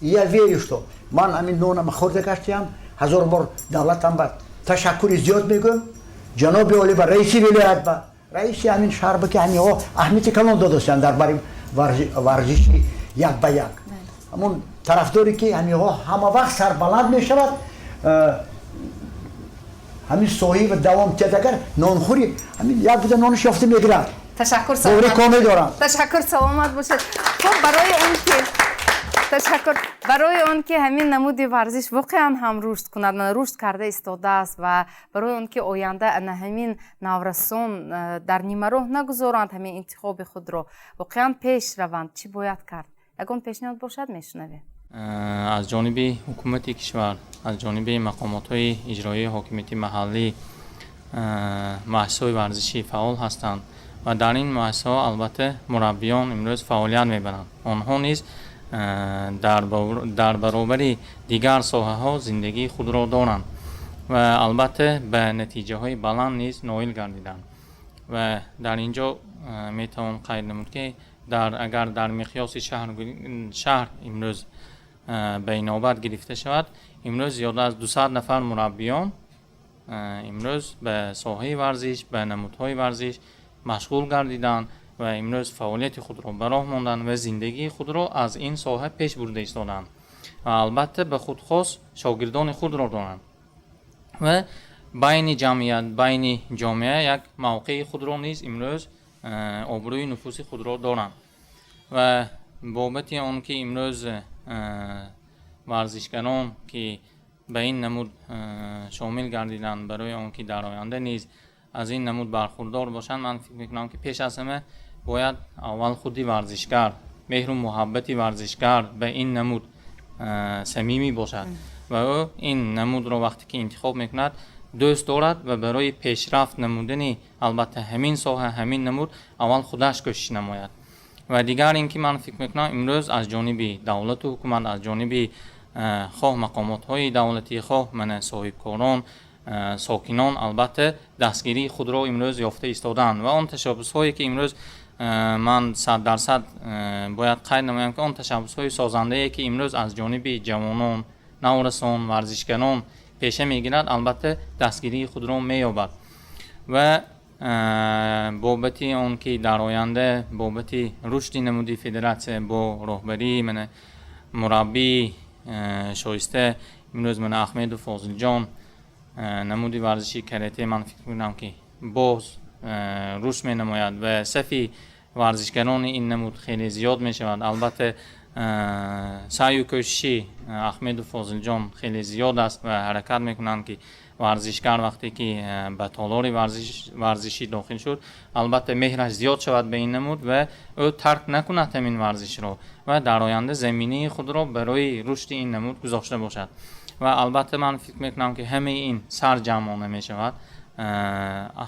И я верю, что ман аминнона махорда каштиям, хазор бор давлатам бат. Ташаккур изъёт мегум. جناب اولی با رئیسی ولایت با رئیسی همین شهر با که همین اهمیتی کلان دادستن در باری ورزشی یک به یک همون طرفداری که همین همه وقت سربلند می شود همین صحیح و دوام تید اگر نانخوری همین یک بوده نانش یافته میگیرن. تشکر سلامت. کامل دارم. تشکر سلامت باشید. خب برای اون که تشکر برای اون که همین نمود ورزش واقعا هم رشد کند رشد کرده ایستاده است و برای اون که آینده همین نوارسان در نیمه راه نگذارند همین انتخاب خود را واقعا پیش روند چی باید کرد اگر پیشنهاد باشد میشنویم. از جانب حکومت کشور از جانب مقامات اجرایی حاکمیت محلی مؤسسات ورزشی فعال هستند و در این مؤسسات البته مربیان امروز فعالیت میبرند آنها نیز در برابر دیگر ساحه ها زندگی خود را دارند و البته به نتیجه های بلند نیز نائل گردیدند و در اینجا می توان قید نمود که اگر در مقیاس شهر امروز به نوبت گرفته شود امروز زیاده از 200 نفر مربیان امروز به ساحه ورزش به نمودهای ورزش مشغول گردیدند و امروز فعالیت خود را براه ماندن و زندگی خود را از این ساحه پیش برده ایستادند و البته به خود خاص شاگردان خود را دارند و بین جمعیت بین جامعه یک موقع خود را نیز امروز آبروی نفوس خود را دارند و بابت آن که امروز ورزشگران که به این نمود شامل گردیدند برای آن که در آینده نیز از این نمود برخوردار باشند من فکر میکنم که پیش از همه باید اول خودی ورزشگر مهر و محبتی ورزشگر به این نمود صمیمی باشد و او این نمود را وقتی که انتخاب میکند دوست دارد و برای پیشرفت نمودن البته همین ساحه همین نمود اول خودش کوشش نماید و دیگر اینکه من فکر میکنم امروز از جانب دولت و حکومت از جانب خواه مقامات های دولتی خواه من صاحبکاران ساکنان البته دستگیری خود را امروز یافته ایستادند و آن تشبس هایی که امروز من 100% باید قید نمایم که آن تشبس های سازنده ای که امروز از جانب جوانان نوارسان ورزشگران پیشه میگیرد البته دستگیری خود را مییابد و بابت آن که در آینده بابت رشد نمودی فدراسیون با راهبری من مربی شایسته امروز من احمد و فاضل جان نمودی ورزشی کراته من فکر می‌کنم که باز رشد می‌نماید و صفی ورزشگران این نمود خیلی زیاد می‌شود البته سعی و کوشش احمد و فاضل جان خیلی زیاد است و حرکت می‌کنند که ورزشگر وقتی که به تالار ورزشی داخل شد البته مهرش زیاد شود به این نمود و او ترک نکند همین ورزش را و در آینده زمینه خود را برای رشد این نمود گذاشته باشد و البته من فکر میکنم که همه این سرجمانه می شود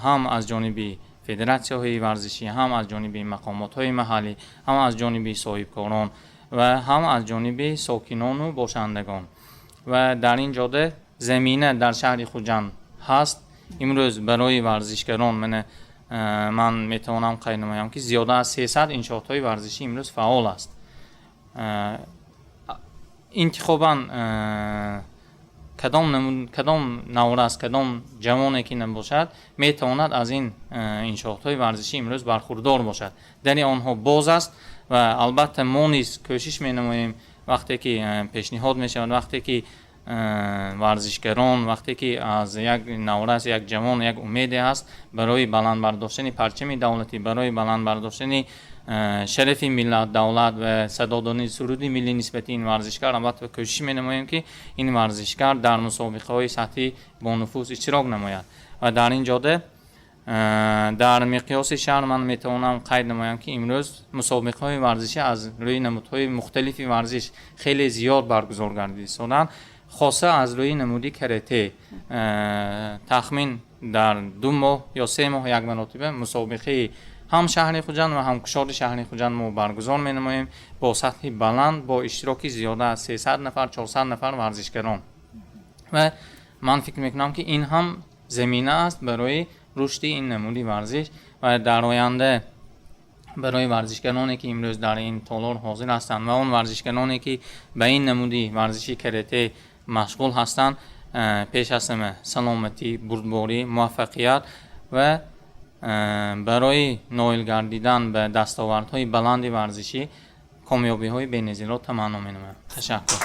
ҳам аз ҷониби федератсияҳои варзишӣ, ҳам аз ҷониби мақомотҳои маҳаллӣ, ҳам аз ҷониби соҳибкорон ва ҳам аз ҷониби сокинону бошандагон. ва дар ин ҷода замина дар шаҳри Хуҷанд ҳаст. имрӯз барои варзишгарон ман метавонам қайд намоям ки зиёда аз 300 иншоотҳои варзишӣ имрӯз фаъол аст. интихобан кадом наврас, кадом ҷавоне ки набошад метавонад аз ин иншоотҳои варзишӣ имрӯз бархурдор бошад. дари онҳо боз аст ва албатта мо низ кӯшиш менамоем вақте ки пешниҳод мешавад, вақте ки варзишгарон, вақте ки аз як наврас, як ҷавон як умеде ҳаст барои баландбардоштани парчами давлатӣ, барои баландбардоштани шарафи миллат, давлат ва садодони суруди миллӣ нисбати ин варзишгар албатта кӯшиш менамоем ки ин варзишгар дар мусобиқаҳои сатҳӣ бонуфуз иштирок намояд. ва дар ин ҷода дар миқёси шаҳр ман метавонам қайд намоям ки имрӯз мусобиқаҳои варзишӣ аз рӯи намудҳои мухталифи варзиш хеле зиёд баргузор гардида истоданд. хоса аз рӯи намуди карате тахмин дар 2 моҳ ё 3 моҳ як маротиба мусобиқаи ҳам шаҳри Хуҷанд ва ҳам кушоди шаҳри Хуҷанд мо баргузор менамоем бо сатҳи баланд, бо иштироки зиёда аз 300 нафар 400 нафар варзишгарон. ва ман фикр мекунам ки ин ҳам замина аст барои рушди ин намуди варзиш ва дар оянда барои варзишгароне ки имрӯз дар ин толор ҳозир ҳастанд ва он варзишгароне ки ба ин намуди варзиши карате машғул ҳастанд, пеш аз ҳама саломатӣ, бурдборӣ, муваффақият ва барои ноил гардидан ба дастовардҳои баланди варзишӣ комёбиҳои беназиро таманно менамоям. ташаккур.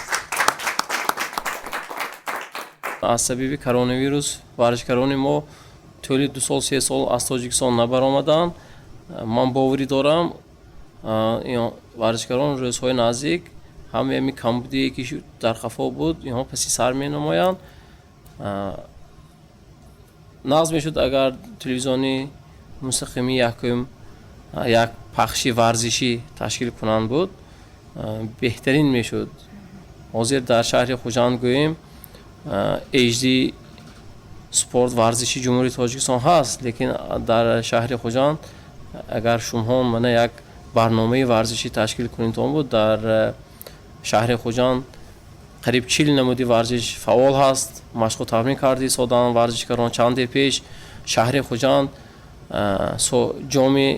аз сабаби коронавирус варзишгарони мо тӯли 2 сол 3 сол аз Тоҷикистон набаромаданд. ман боварӣ дорам варзишгарон рӯзҳои наздик ҳамаи камбудие ки дар хафо буд инҳо паси сар менамоянд. нағз мешуд агар телевизиони мустақими якум як пахши варзишӣ ташкил кунанд буд беҳтарин мешуд. ҳозир дар шаҳри Хуҷанд гӯем HD спорт варзиши ҷумҳурии Тоҷикистон ҳаст, лекин дар шаҳри Хуҷанд агар шумҳо мана як барномаи варзишӣ ташкил кунедтон буд дар шаҳри Хуҷанд қариб 40 намуди варзиш фаъол ҳаст. машқу тамрин карда истоданд варзишгарон. чанде пеш шаҳри Хуҷанд ҷоми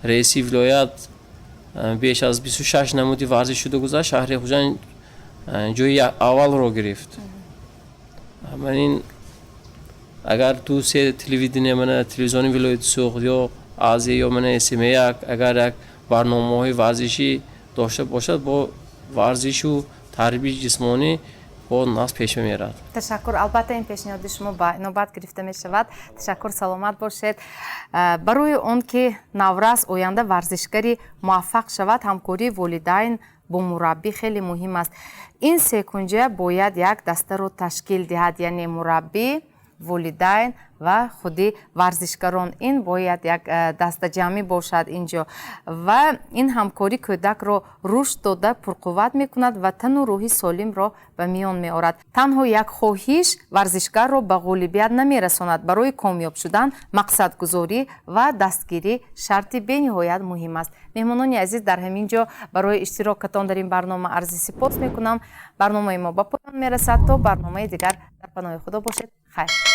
раиси вилоят беш аз 26 намуди варзиш шуда гузашт. шаҳри Хуҷанд ҷои аввалро гирифт. ин агар 2-3 телевидение мана телевизиони вилояти Суғд ё Азия ё мана SMA агар як барномаҳои варзишӣ дошта бошад бо варзишу тарбияи ҷисмонӣ бо нақз пеш мемерад. ташаккур. албатта ин пешниҳоди шумо ба инобат гирифта мешавад. ташаккур, саломат бошед. барои он ки наврас оянда варзишгари муваффақ шавад ҳамкории волидайн бо мураббӣ хеле муҳим аст. ин секунҷа бояд як дастаро ташкил диҳад, яъне мураббӣ, волидайн ва худи варзишгарон. ин бояд як дастаҷамъӣ бошад инҷо ва ин ҳамкорӣ кӯдакро рушд дода пурқувват мекунад ва тану рӯҳи солимро ба миён меорад. танҳо як хоҳиш варзишгарро ба ғолибият намерасонад. барои комёб шудан мақсадгузорӣ ва дастгирӣ шарти бениҳоят муҳим аст. меҳмонони азиз, дар ҳамин ҷо барои иштирокатон дар ин барнома арзи сипос мекунам. барномаи мо ба поён мерасад. то барномаи дигар дар паноҳи худо бошед. хайр.